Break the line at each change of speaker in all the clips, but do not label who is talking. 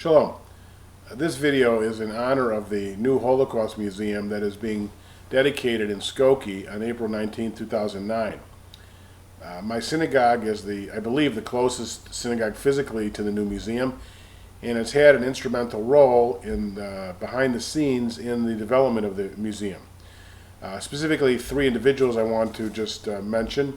Shalom. This video is in honor of the new Holocaust Museum that is being dedicated in Skokie on April 19, 2009. My synagogue is I believe, the closest synagogue physically to the new museum, and it's had an instrumental role in behind the scenes in the development of the museum. Specifically, three individuals I want to just mention.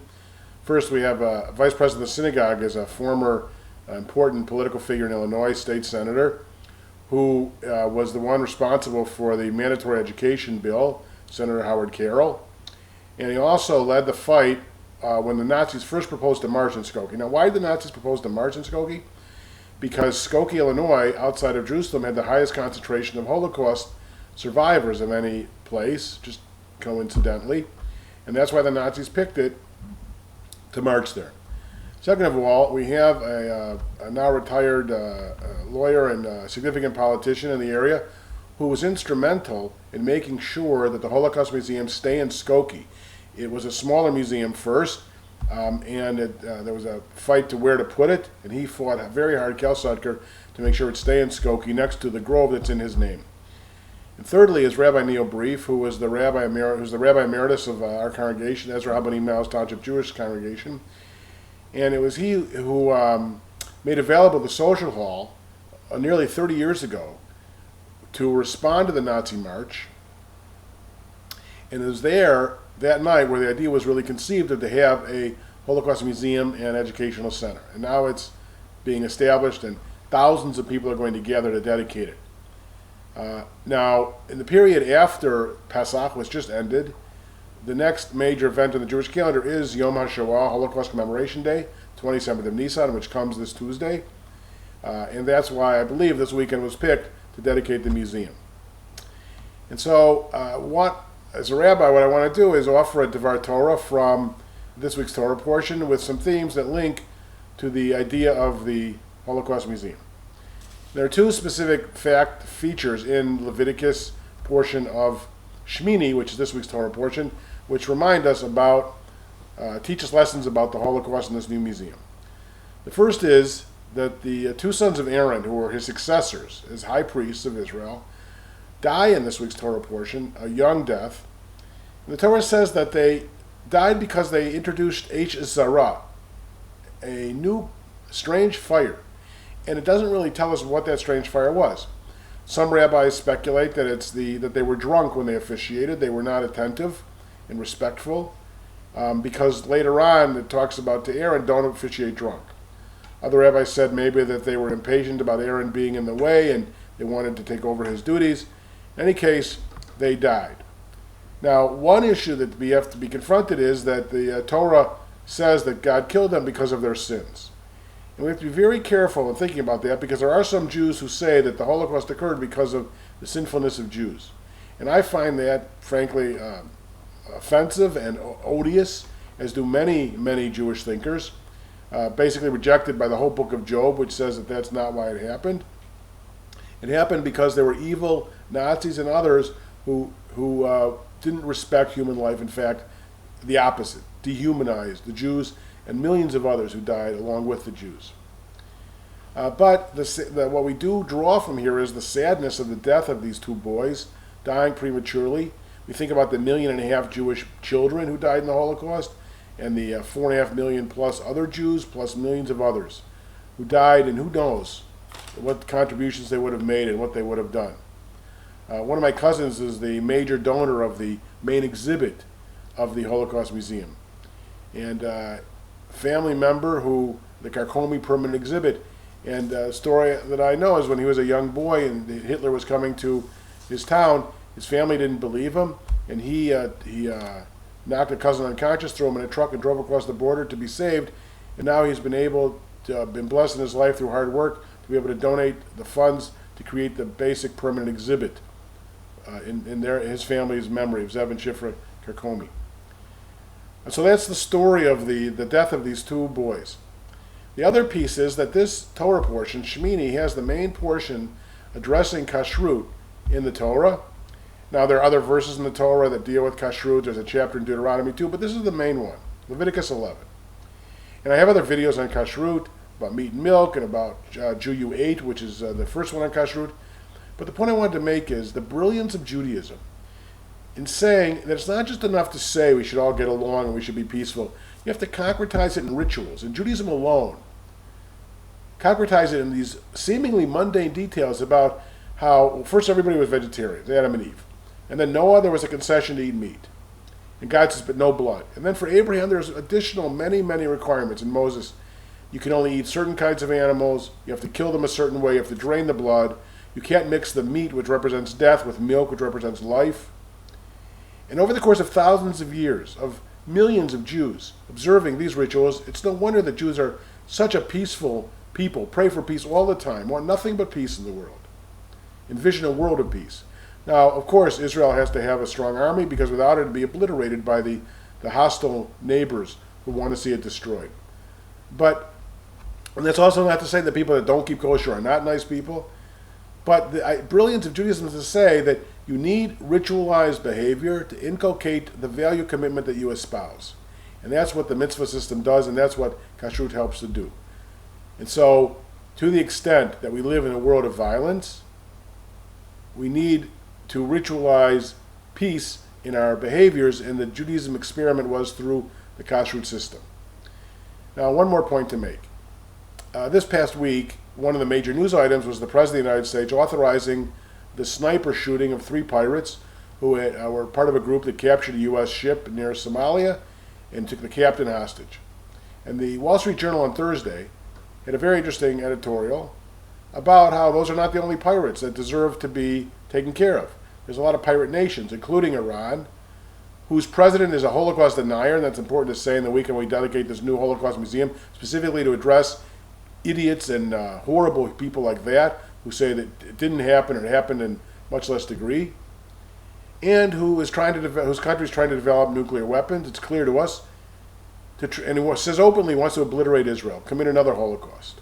First, we have Vice President of the synagogue is a former important political figure in Illinois, state senator, who was the one responsible for the mandatory education bill, Senator Howard Carroll. And he also led the fight when the Nazis first proposed to march in Skokie. Now, why did the Nazis propose to march in Skokie? Because Skokie, Illinois, outside of Jerusalem, had the highest concentration of Holocaust survivors of any place, just coincidentally. And that's why the Nazis picked it to march there. Second of all, we have a now retired lawyer and significant politician in the area who was instrumental in making sure that the Holocaust Museum stay in Skokie. It was a smaller museum first, and there was a fight to where to put it, and he fought very hard, Cal Sutker, to make sure it stay in Skokie next to the grove that's in his name. And thirdly is Rabbi Neil Brief, who was the Rabbi Emeritus of our congregation, Ezra Habani Miles Township Jewish congregation. And it was he who made available the social hall nearly 30 years ago to respond to the Nazi march. And it was there that night where the idea was really conceived of to have a Holocaust Museum and Educational Center. And now it's being established and thousands of people are going to gather to dedicate it. Now, in the period after Pesach, which just ended, the next major event on the Jewish calendar is Yom HaShoah, Holocaust Commemoration Day, 27th of Nisan, which comes this Tuesday. And that's why I believe this weekend was picked to dedicate the museum. And so, as a rabbi, what I want to do is offer a dvar torah from this week's Torah portion with some themes that link to the idea of the Holocaust Museum. There are two specific features in Leviticus portion of Shmini, which is this week's Torah portion, which remind us about, teach us lessons about the Holocaust in this new museum. The first is that the two sons of Aaron, who were his successors as high priests of Israel, die in this week's Torah portion, a young death. And the Torah says that they died because they introduced Zara, a new strange fire. And it doesn't really tell us what that strange fire was. Some rabbis speculate that that they were drunk when they officiated. They were not attentive and respectful, because later on it talks about to Aaron, don't officiate drunk. Other rabbis said maybe that they were impatient about Aaron being in the way and they wanted to take over his duties. In any case, they died. Now, one issue that we have to be confronted is that the Torah says that God killed them because of their sins. And we have to be very careful in thinking about that, because there are some Jews who say that the Holocaust occurred because of the sinfulness of Jews. And I find that, frankly, offensive and odious, as do many, many Jewish thinkers, basically rejected by the whole book of Job, which says that that's not why it happened. It happened because there were evil Nazis and others who didn't respect human life. In fact, the opposite, dehumanized the Jews and millions of others who died along with the Jews. But what we do draw from here is the sadness of the death of these two boys dying prematurely. We think about the 1.5 million Jewish children who died in the Holocaust, and the 4.5 million plus other Jews, plus millions of others who died, and who knows what contributions they would have made and what they would have done. One of my cousins is the major donor of the main exhibit of the Holocaust Museum. And family member who, the Karkomi permanent exhibit, and a story that I know is when he was a young boy and Hitler was coming to his town, his family didn't believe him, and he knocked a cousin unconscious, threw him in a truck, and drove across the border to be saved. And now he's been blessed in his life through hard work to be able to donate the funds to create the basic permanent exhibit in his family's memory of Zev and Shifra Karkomi. And so that's the story of the death of these two boys. The other piece is that this Torah portion, Shmini, has the main portion addressing kashrut in the Torah. Now, there are other verses in the Torah that deal with kashrut. There's a chapter in Deuteronomy too, but this is the main one, Leviticus 11. And I have other videos on kashrut, about meat and milk, and about Jew You Ate, which is the first one on kashrut. But the point I wanted to make is the brilliance of Judaism in saying that it's not just enough to say we should all get along and we should be peaceful. You have to concretize it in rituals. In Judaism alone, concretize it in these seemingly mundane details about how, well, first everybody was vegetarians, Adam and Eve. And then Noah, there was a concession to eat meat. And God says, but no blood. And then for Abraham, there's additional many, many requirements. In Moses, you can only eat certain kinds of animals. You have to kill them a certain way. You have to drain the blood. You can't mix the meat, which represents death, with milk, which represents life. And over the course of thousands of years, of millions of Jews observing these rituals, it's no wonder that Jews are such a peaceful people, pray for peace all the time, want nothing but peace in the world, envision a world of peace. Now, of course, Israel has to have a strong army, because without it, it'd be obliterated by the hostile neighbors who want to see it destroyed. And that's also not to say that people that don't keep kosher are not nice people, but the brilliance of Judaism is to say that you need ritualized behavior to inculcate the value commitment that you espouse. And that's what the mitzvah system does, and that's what kashrut helps to do. And so, to the extent that we live in a world of violence, we need to ritualize peace in our behaviors, and the Judaism experiment was through the kashrut system. Now, one more point to make. This past week, one of the major news items was the President of the United States authorizing the sniper shooting of 3 pirates who were part of a group that captured a U.S. ship near Somalia and took the captain hostage. And the Wall Street Journal on Thursday had a very interesting editorial about how those are not the only pirates that deserve to be taken care of. There's a lot of pirate nations, including Iran, whose president is a Holocaust denier, and that's important to say in the week when we dedicate this new Holocaust Museum specifically to address idiots and horrible people like that who say that it didn't happen or it happened in much less degree, and whose country is trying to develop nuclear weapons. It's clear to us, and he says openly he wants to obliterate Israel, commit another Holocaust.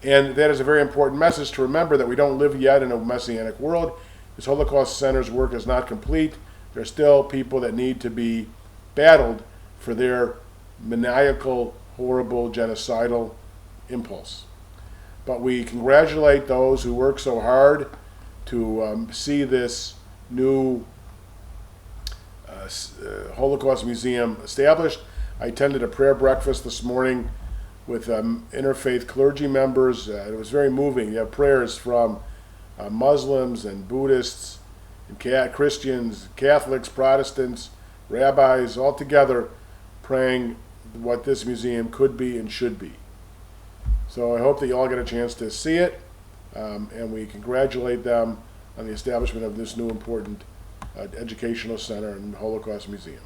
And that is a very important message to remember, that we don't live yet in a messianic world. This Holocaust Center's work is not complete. There are still people that need to be battled for their maniacal, horrible, genocidal impulse. But we congratulate those who work so hard to see this new Holocaust Museum established. I attended a prayer breakfast this morning with interfaith clergy members. It was very moving. You have prayers from Muslims and Buddhists and Christians, Catholics, Protestants, rabbis, all together praying what this museum could be and should be. So I hope that you all get a chance to see it, and we congratulate them on the establishment of this new important educational center and Holocaust Museum.